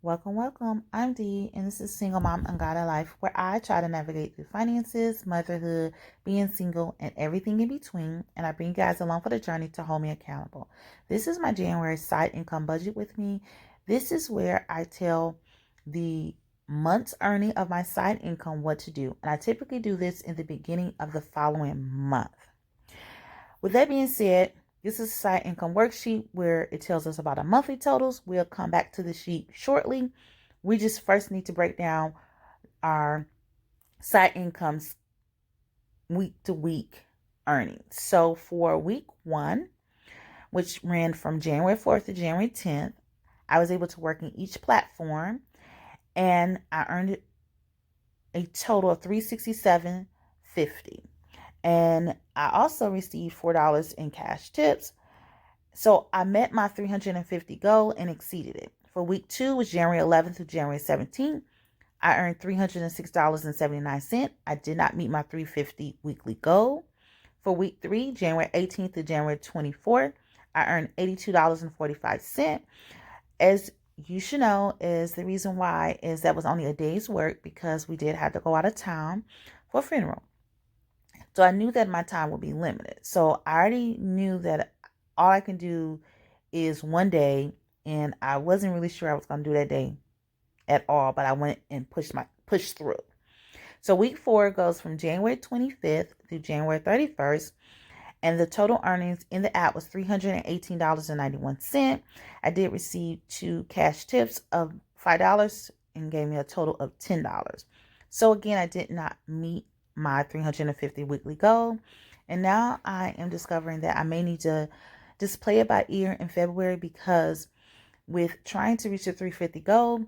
Welcome, welcome. I'm Dee, and this is Single Mom Unguided Life, where I try to navigate through finances, motherhood, being single, and everything in between. And I bring you guys along for the journey to hold me accountable. This is my January side income budget with me. This is where I tell the month's earning of my side income what to do. And I typically do this in the beginning of the following month. With that being said, this is a side income worksheet where it tells us about our monthly totals. We'll come back to the sheet shortly. We just first need to break down our side incomes week to week earnings. So for week 1, which ran from January 4th to January 10th, I was able to work in each platform and I earned a total of $367.50. And I also received $4 in cash tips. So I met my 350 goal and exceeded it. For week 2, was January 11th to January 17th. I earned $306.79. I did not meet my 350 weekly goal. For week 3, January 18th to January 24th, I earned $82.45. As you should know, is the reason why is that was only a day's work because we did have to go out of town for a funeral. So I knew that my time would be limited. So I already knew that all I can do is one day, and I wasn't really sure I was going to do that day at all, but I went and pushed through. So week 4 goes from January 25th through January 31st, and the total earnings in the app was $318.91. I did receive 2 cash tips of $5 and gave me a total of $10. So again, I did not meet my 350 weekly goal, and now I am discovering that I may need to just play it by ear in February, because with trying to reach the 350 goal,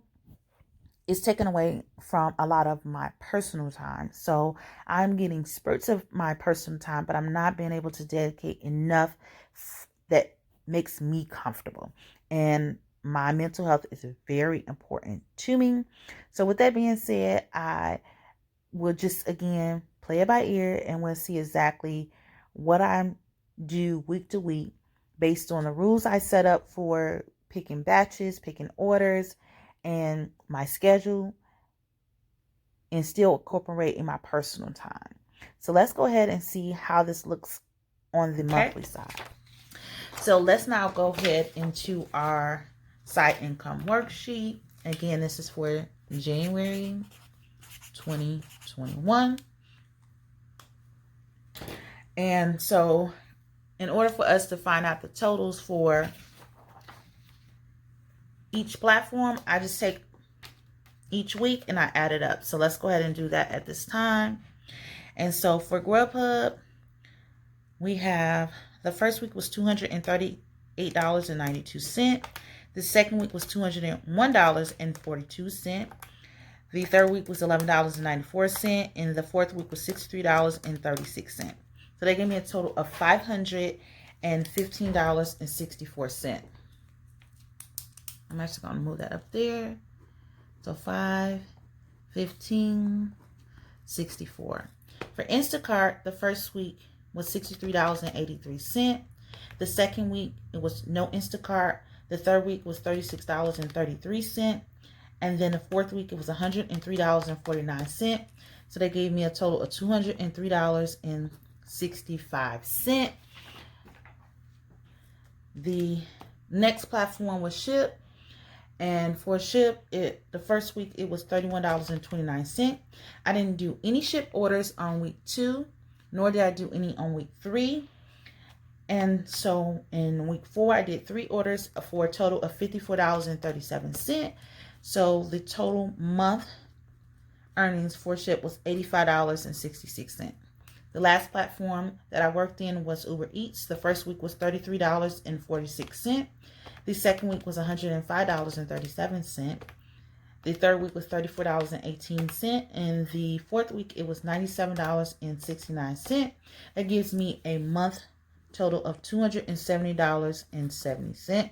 it's taken away from a lot of my personal time. So I'm getting spurts of my personal time, but I'm not being able to dedicate enough that makes me comfortable. And my mental health is very important to me. So with that being said, I will just again play it by ear, and we'll see exactly what I do week to week based on the rules I set up for picking batches, picking orders, and my schedule, and still incorporate in my personal time. So let's go ahead and see how this looks on the monthly side. So let's now go ahead into our side income worksheet. Again, this is for January 2021. And so in order for us to find out the totals for each platform, I just take each week and I add it up. So let's go ahead and do that at this time. And so for Grubhub, we have the first week was $238.92. The second week was $201.42. The third week was $11.94, and the fourth week was $63.36. So they gave me a total of $515.64. I'm actually going to move that up there. So $515.64. For Instacart, the first week was $63.83. The second week, it was no Instacart. The third week was $36.33. And then the fourth week, it was $103.49. So they gave me a total of $203.65. The next platform was Shipt. And for Shipt, the first week, it was $31.29. I didn't do any Shipt orders on week 2, nor did I do any on week 3. And so in week 4, I did 3 orders for a total of $54.37. So the total month earnings for Shipt was $85.66. The last platform that I worked in was UberEATS. The first week was $33.46. The second week was $105.37. The third week was $34.18. And the fourth week, it was $97.69. That gives me a month total of $270.70.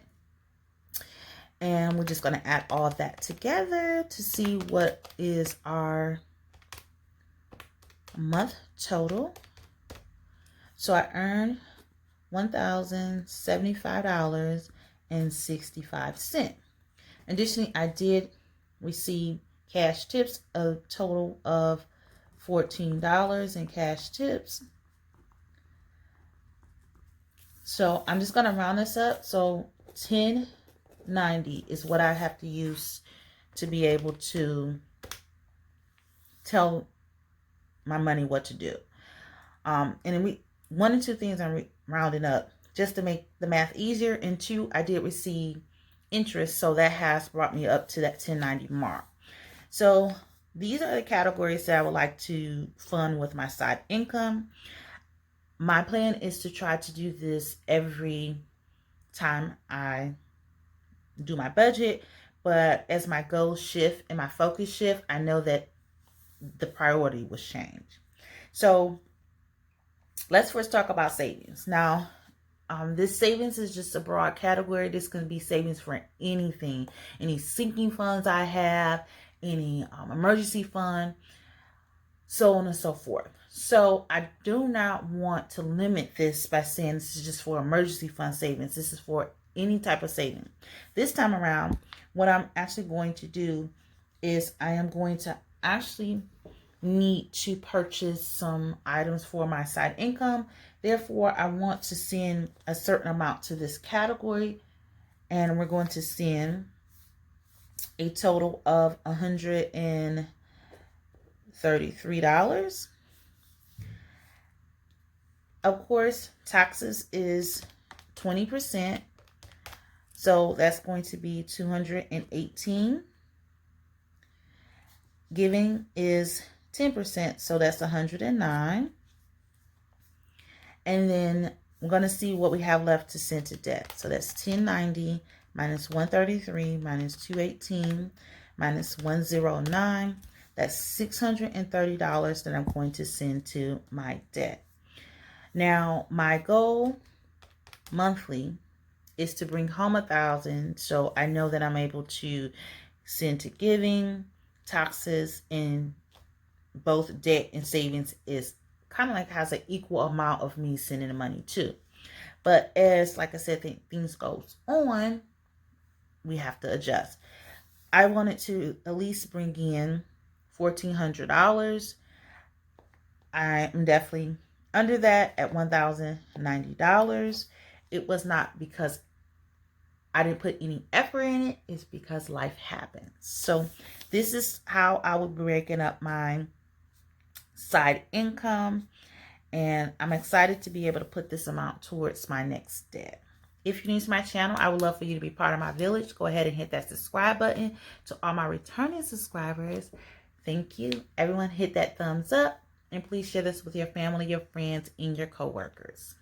And we're just going to add all of that together to see what is our month total. So I earned $1,075.65. Additionally, I did receive cash tips, a total of $14 in cash tips. So I'm just going to round this up. So $10.90 is what I have to use to be able to tell my money what to do. And then one and two things I'm rounding up just to make the math easier. And two, I did receive interest, so that has brought me up to that $10.90 mark. So these are the categories that I would like to fund with my side income. My plan is to try to do this every time I do my budget, but as my goals shift and my focus shift, I know that the priority was changed. So let's first talk about savings. Now, this savings is just a broad category. This can be savings for anything, any sinking funds I have, any emergency fund, so on and so forth. So I do not want to limit this by saying this is just for emergency fund savings. This is for any type of saving. This time around, what I'm actually going to do is I am going to actually need to purchase some items for my side income. Therefore, I want to send a certain amount to this category, and we're going to send a total of $133. Of course, taxes is 20%, so that's going to be $218. Giving is 10%, so that's $109. And then I'm going to see what we have left to send to debt. So that's $10.90 minus $133 minus $218 minus $109. That's $630 that I'm going to send to my debt. Now, my goal monthly is to bring home $1,000, so I know that I'm able to send to giving, taxes, and both debt and savings is kind of like has an equal amount of me sending the money to. But as, like I said, things goes on, we have to adjust. I wanted to at least bring in $1,400. I am definitely under that at $1,090. It was not because I didn't put any effort in it. It's because life happens. So this is how I would be breaking up my side income, and I'm excited to be able to put this amount towards my next debt. If you're new to my channel, I would love for you to be part of my village. Go ahead and hit that subscribe button. To all my returning subscribers, thank you. Everyone hit that thumbs up, and please share this with your family, your friends, and your coworkers.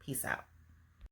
Peace out.